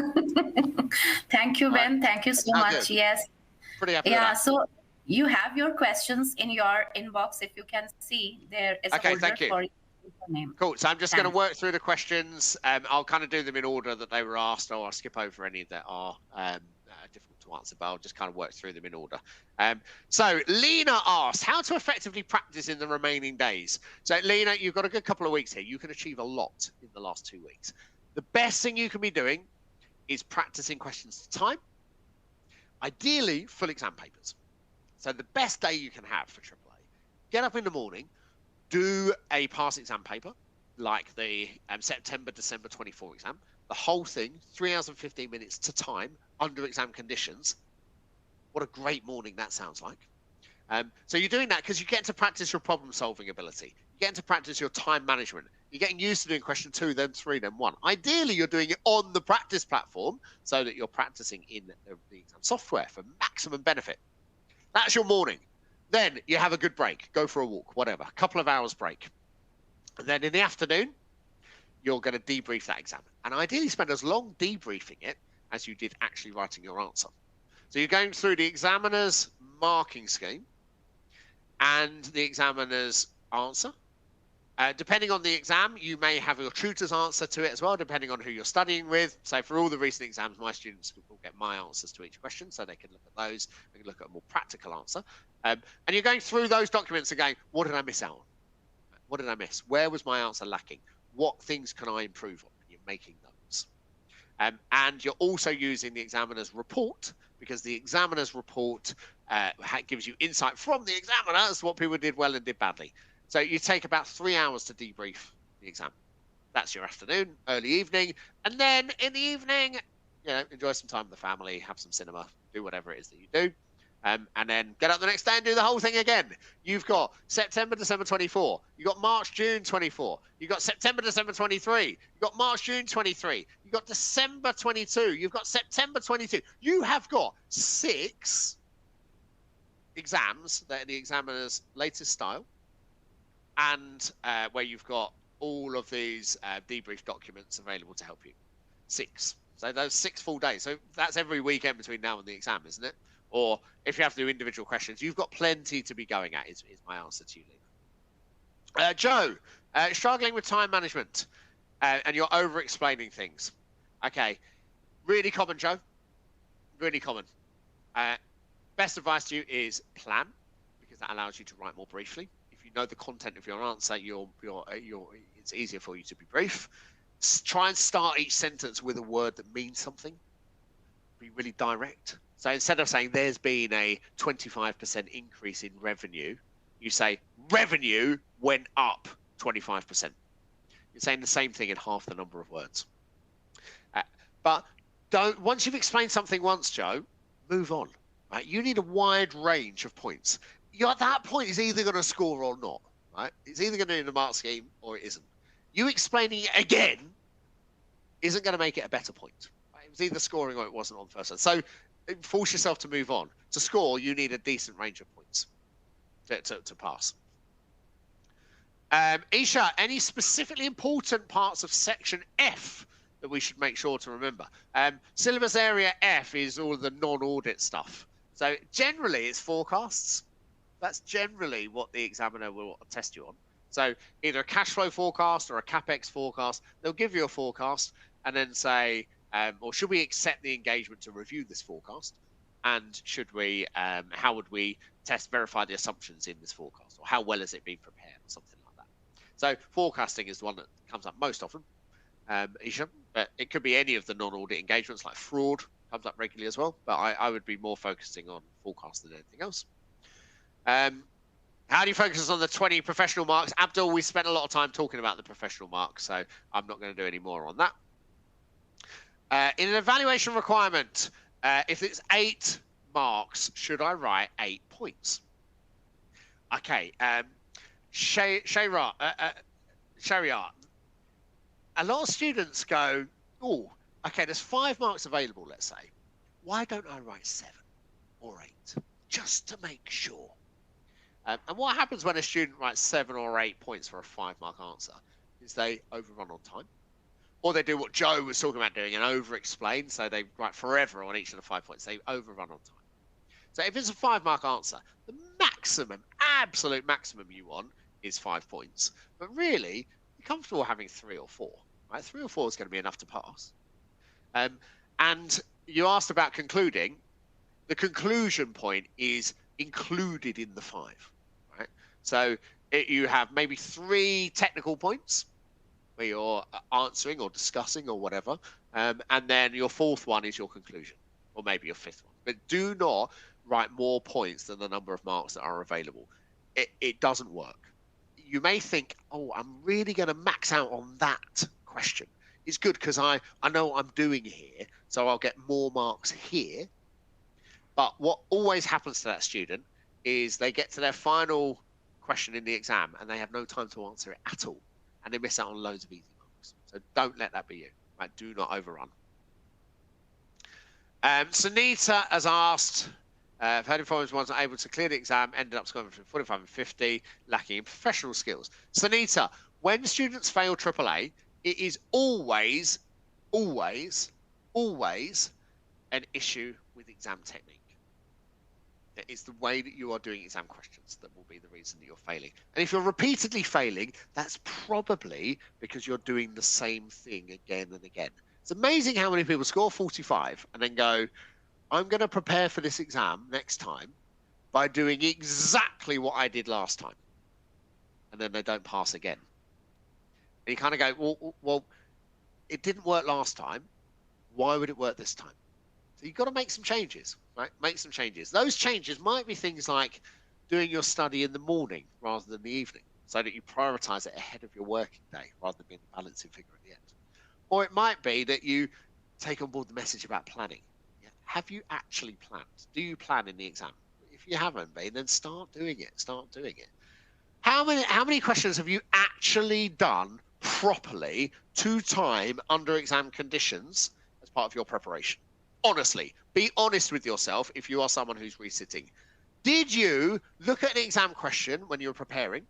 Thank you, Ben. Thank you so much. Good. Yes. Pretty happy with that. So you have your questions in your inbox. If you can see, there is a folder for your name. Cool. So I'm just going to work through the questions. I'll kind of do them in order that they were asked, or I'll skip over any that are difficult to answer, but I'll just kind of work through them in order. So Lena asked, how to effectively practice in the remaining days? So Lena, you've got a good couple of weeks here. You can achieve a lot in the last 2 weeks. The best thing you can be doing is practicing questions to time, ideally full exam papers. So the best day you can have for AAA, get up in the morning, do a past exam paper, like the September, December 24 exam, the whole thing, 3 hours and 15 minutes to time under exam conditions. What a great morning that sounds like. So you're doing that because you get to practice your problem solving ability. You get to practice your time management. You're getting used to doing question 2, then 3, then 1. Ideally, you're doing it on the practice platform so that you're practicing in the exam software for maximum benefit. That's your morning. Then you have a good break. Go for a walk, whatever. A couple of hours break. And then in the afternoon, you're going to debrief that exam. And ideally spend as long debriefing it as you did actually writing your answer. So you're going through the examiner's marking scheme and the examiner's answer. Depending on the exam, you may have your tutor's answer to it as well, depending on who you're studying with. So for all the recent exams, my students will get my answers to each question, so they can look at those. They can look at a more practical answer. And you're going through those documents and going, what did I miss out on? What did I miss? Where was my answer lacking? What things can I improve on? And you're making those. And you're also using the examiner's report, because the examiner's report gives you insight from the examiner as to what people did well and did badly. So you take about 3 hours to debrief the exam. That's your afternoon, early evening. And then in the evening, enjoy some time with the family, have some cinema, do whatever it is that you do. And then get up the next day and do the whole thing again. You've got September, December 24. You've got March, June 24. You've got September, December 23. You've got March, June 23. You've got December 22. You've got September 22. You have got 6 exams that are the examiner's latest style, and where you've got all of these debrief documents available to help you. 6. So those 6 full days. So that's every weekend between now and the exam, isn't it? Or if you have to do individual questions, you've got plenty to be going at, is my answer to you, Lee. Joe, struggling with time management and you're over-explaining things. Okay, really common, Joe. Really common. Best advice to you is plan, because that allows you to write more briefly. If you know the content of your answer, it's easier for you to be brief. Try and start each sentence with a word that means something. Be really direct. So instead of saying there's been a 25% increase in revenue, you say revenue went up 25%. You're saying the same thing in half the number of words. But once you've explained something once, Joe, move on. Right? You need a wide range of points. You're at that point is either going to score or not. Right? It's either going to be in the mark scheme or it isn't. You explaining it again isn't going to make it a better point. Right? It was either scoring or it wasn't on the first one. So force yourself to move on. To score, you need a decent range of points to pass. Isha, any specifically important parts of section F that we should make sure to remember? Syllabus area F is all the non-audit stuff. So generally it's forecasts. That's generally what the examiner will test you on. So either a cash flow forecast or a CapEx forecast, they'll give you a forecast and then say, or should we accept the engagement to review this forecast? And should we, how would we verify the assumptions in this forecast? Or how well has it been prepared or something like that? So forecasting is the one that comes up most often, Isha, but it could be any of the non-audit engagements like fraud comes up regularly as well. But I would be more focusing on forecast than anything else. How do you focus on the 20 professional marks? Abdul, we spent a lot of time talking about the professional marks, so I'm not going to do any more on that. In an evaluation requirement, if it's 8 marks, should I write 8 points? Okay, Shariat, a lot of students go, oh, okay, there's 5 marks available, let's say. Why don't I write 7 or 8, just to make sure? And what happens when a student writes 7 or 8 points for a 5-mark answer is they overrun on time. Or they do what Joe was talking about doing and over-explain, so they write forever on each of the 5 points. They overrun on time. So if it's a 5-mark answer, the maximum, absolute maximum you want is 5 points. But really, you're comfortable having 3 or 4. Right? 3 or 4 is going to be enough to pass. And you asked about concluding. The conclusion point is included in the 5. Right? So you have maybe 3 technical points where you're answering or discussing or whatever, and then your 4th one is your conclusion, or maybe your 5th one. But do not write more points than the number of marks that are available. It doesn't work. You may think, oh, I'm really going to max out on that question. It's good because I know what I'm doing here, so I'll get more marks here. But what always happens to that student is they get to their final question in the exam and they have no time to answer it at all. And they miss out on loads of easy marks. So don't let that be you. Right? Do not overrun. Sunita has asked, I've heard informers wasn't able to clear the exam, ended up scoring between 45 and 50, lacking in professional skills. Sunita, when students fail AAA, it is always, always, always an issue with exam technique. It's the way that you are doing exam questions that will be the reason that you're failing. And if you're repeatedly failing, that's probably because you're doing the same thing again and again. It's amazing how many people score 45 and then go, I'm going to prepare for this exam next time by doing exactly what I did last time. And then they don't pass again. And you kind of go, well, it didn't work last time. Why would it work this time? So you've got to make some changes, right? Make some changes. Those changes might be things like doing your study in the morning rather than the evening, so that you prioritize it ahead of your working day rather than being the balancing figure at the end. Or it might be that you take on board the message about planning. Yeah. Have you actually planned? Do you plan in the exam? If you haven't been, then start doing it. Start doing it. How many questions have you actually done properly to time under exam conditions as part of your preparation? Honestly, be honest with yourself if you are someone who's resitting. Did you look at an exam question when you were preparing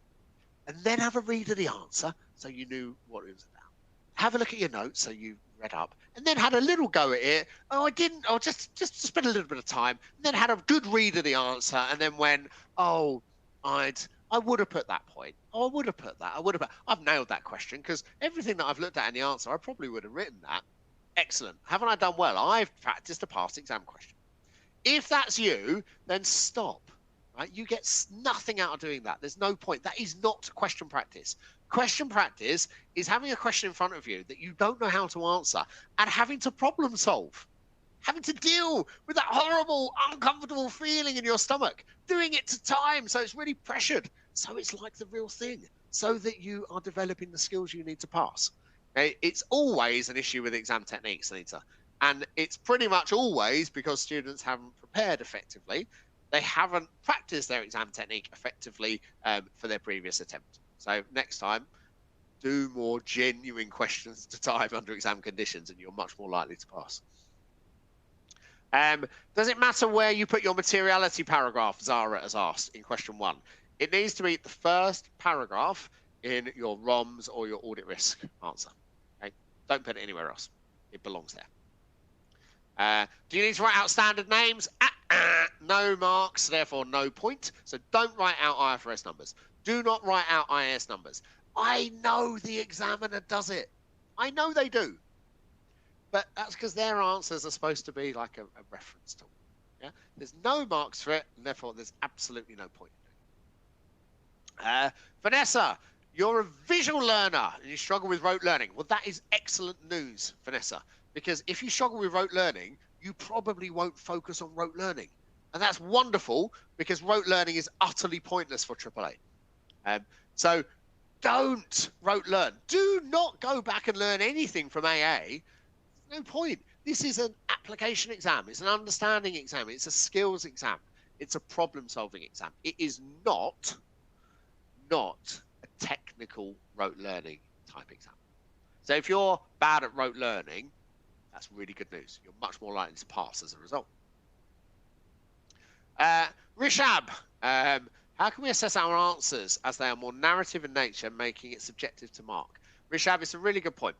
and then have a read of the answer so you knew what it was about? Have a look at your notes so you read up, and then had a little go at it. Oh, I didn't. Oh, just spent a little bit of time, and then had a good read of the answer, and then went, oh, I would have put that point. Oh, I would have put that. I've nailed that question because everything that I've looked at in the answer, I probably would have written that. Excellent. Haven't I done well? I've practiced a past exam question. If that's you, then stop. Right? You get nothing out of doing that. There's no point. That is not question practice. Question practice is having a question in front of you that you don't know how to answer and having to problem solve, having to deal with that horrible, uncomfortable feeling in your stomach, doing it to time so it's really pressured, so it's like the real thing, so that you are developing the skills you need to pass. Okay? It's always an issue with exam techniques, Anita, and it's pretty much always because students haven't prepared effectively. They haven't practiced their exam technique effectively for their previous attempt. So next time, do more genuine questions to time under exam conditions and you're much more likely to pass. Does it matter where you put your materiality paragraph, Zara has asked in question 1? It needs to be the first paragraph in your ROMs or your audit risk answer. Okay? Don't put it anywhere else. It belongs there. Do you need to write out standard names? No marks, therefore no point. So don't write out IFRS numbers. Do not write out IAS numbers. I know the examiner does it. I know they do. But that's because their answers are supposed to be like a reference tool. Yeah? There's no marks for it, and therefore there's absolutely no point in doing it. Vanessa, you're a visual learner and you struggle with rote learning. Well, that is excellent news, Vanessa, because if you struggle with rote learning, you probably won't focus on rote learning. And that's wonderful because rote learning is utterly pointless for AAA. So don't rote learn. Do not go back and learn anything from AA. No point. This is an application exam. It's an understanding exam. It's a skills exam. It's a problem-solving exam. It is not a technical rote learning type exam. So if you're bad at rote learning, that's really good news. You're much more likely to pass as a result. Rishab, how can we assess our answers as they are more narrative in nature, making it subjective to mark? Rishab, it's a really good point.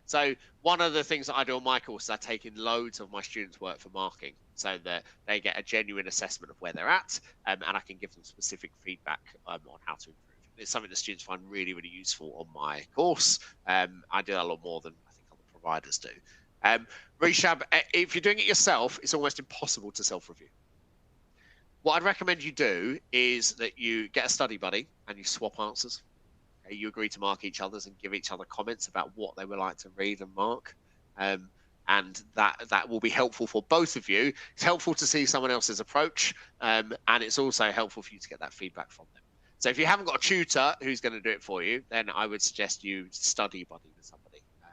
So one of the things that I do on my course is I take in loads of my students' work for marking so that they get a genuine assessment of where they're at, and I can give them specific feedback on how to improve. It's something that students find really, really useful on my course. I do that a lot more than I think other providers do. Rishab, if you're doing it yourself, it's almost impossible to self-review. What I'd recommend you do is that you get a study buddy and you swap answers. Okay? You agree to mark each other's and give each other comments about what they would like to read and mark. And that will be helpful for both of you. It's helpful to see someone else's approach, and it's also helpful for you to get that feedback from them. So if you haven't got a tutor who's going to do it for you, then I would suggest you study buddy with somebody and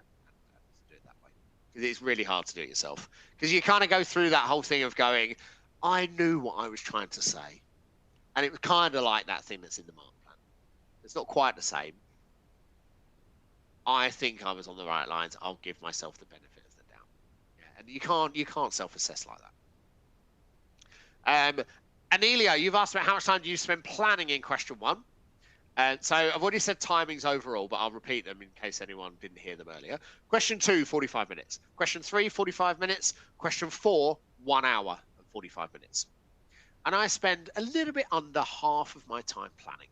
do it that way. Because it's really hard to do it yourself. Because you kind of go through that whole thing of going, I knew what I was trying to say. And it was kind of like that thing that's in the mark plan. It's not quite the same. I think I was on the right lines. I'll give myself the benefit of the doubt. Yeah, and you can't self-assess like that. Anelia, you've asked about how much time do you spend planning in question 1. So I've already said timings overall, but I'll repeat them in case anyone didn't hear them earlier. Question 2, 45 minutes. Question 3, 45 minutes. Question 4, 1 hour and 45 minutes. And I spend a little bit under half of my time planning.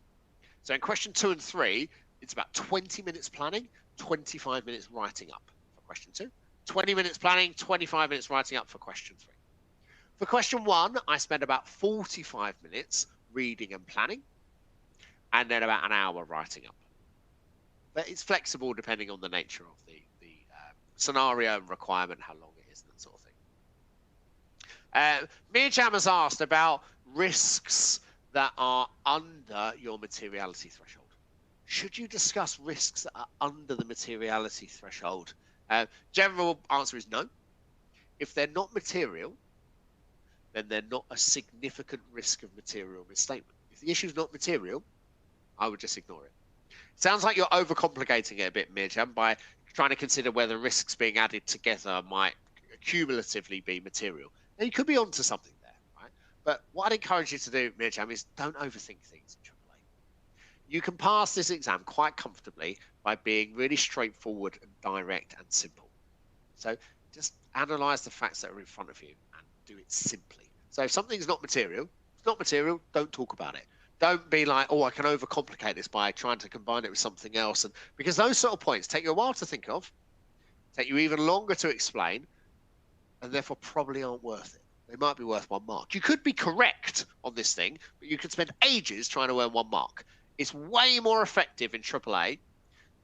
So in question 2 and 3, it's about 20 minutes planning, 25 minutes writing up for question 2. 20 minutes planning, 25 minutes writing up for question 3. For question 1, I spend about 45 minutes reading and planning, and then about an hour writing up. But it's flexible depending on the nature of the scenario and requirement, how long it is, and that sort of thing. Mirjam has asked about risks that are under your materiality threshold. Should you discuss risks that are under the materiality threshold? General answer is no. If they're not material, then they're not a significant risk of material misstatement. If the issue is not material, I would just ignore it. Sounds like you're overcomplicating it a bit, Mirjam, by trying to consider whether risks being added together might cumulatively be material. Now, you could be onto something there, right? But what I'd encourage you to do, Mirjam, is don't overthink things in AAA. You can pass this exam quite comfortably by being really straightforward and direct and simple. So just analyze the facts that are in front of you and do it simply. So if something's not material, it's not material, don't talk about it. Don't be like, oh, I can overcomplicate this by trying to combine it with something else. And because those sort of points take you a while to think of, take you even longer to explain, and therefore probably aren't worth it. They might be worth 1 mark. You could be correct on this thing, but you could spend ages trying to earn 1 mark. It's way more effective in AAA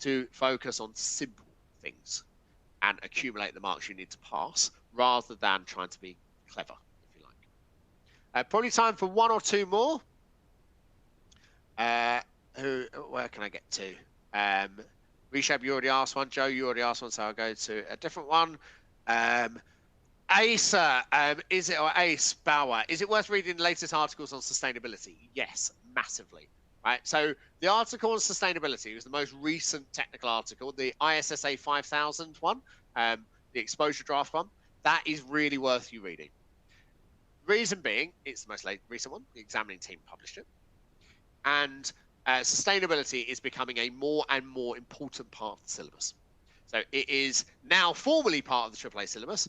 to focus on simple things and accumulate the marks you need to pass, rather than trying to be clever, if you like. Probably time for 1 or 2 more. Where can I get to? Reshab, you already asked one. Joe, you already asked one, so I'll go to a different one. Acer, is it, or Ace Bauer, is it worth reading the latest articles on sustainability? Yes, massively. Right. So the article on sustainability was the most recent technical article, the ISSA 5000 one, the exposure draft one. That is really worth you reading. Reason being, it's the most recent one. The examining team published it. And sustainability is becoming a more and more important part of the syllabus. So it is now formally part of the AAA syllabus.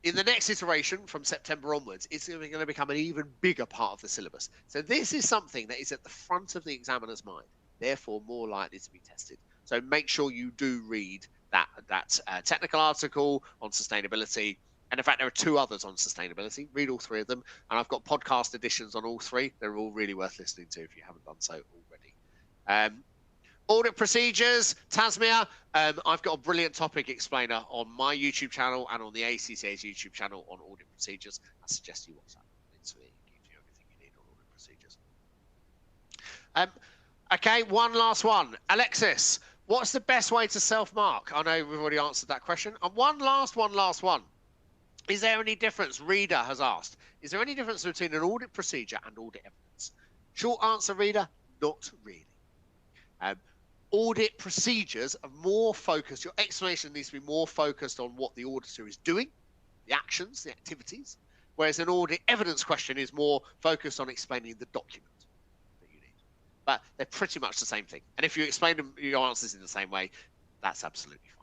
In the next iteration from September onwards, it's going to become an even bigger part of the syllabus. So this is something that is at the front of the examiner's mind, therefore more likely to be tested. So make sure you do read that technical article on sustainability. And in fact, there are 2 others on sustainability. Read all 3 of them. And I've got podcast editions on all 3. They're all really worth listening to if you haven't done so already. Audit procedures, Tasmia. I've got a brilliant topic explainer on my YouTube channel and on the ACCA's YouTube channel on audit procedures. I suggest you watch that. It gives you everything you need on audit procedures. Okay, one last one. Alexis, what's the best way to self-mark? I know we've already answered that question. And one last one. Is there any difference? Reader has asked. Is there any difference between an audit procedure and audit evidence? Short answer, reader, not really. Audit procedures are more focused. Your explanation needs to be more focused on what the auditor is doing, the actions, the activities, whereas an audit evidence question is more focused on explaining the document that you need. But they're pretty much the same thing. And if you explain them, your answers in the same way, that's absolutely fine.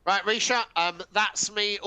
Right, Risha, that's me.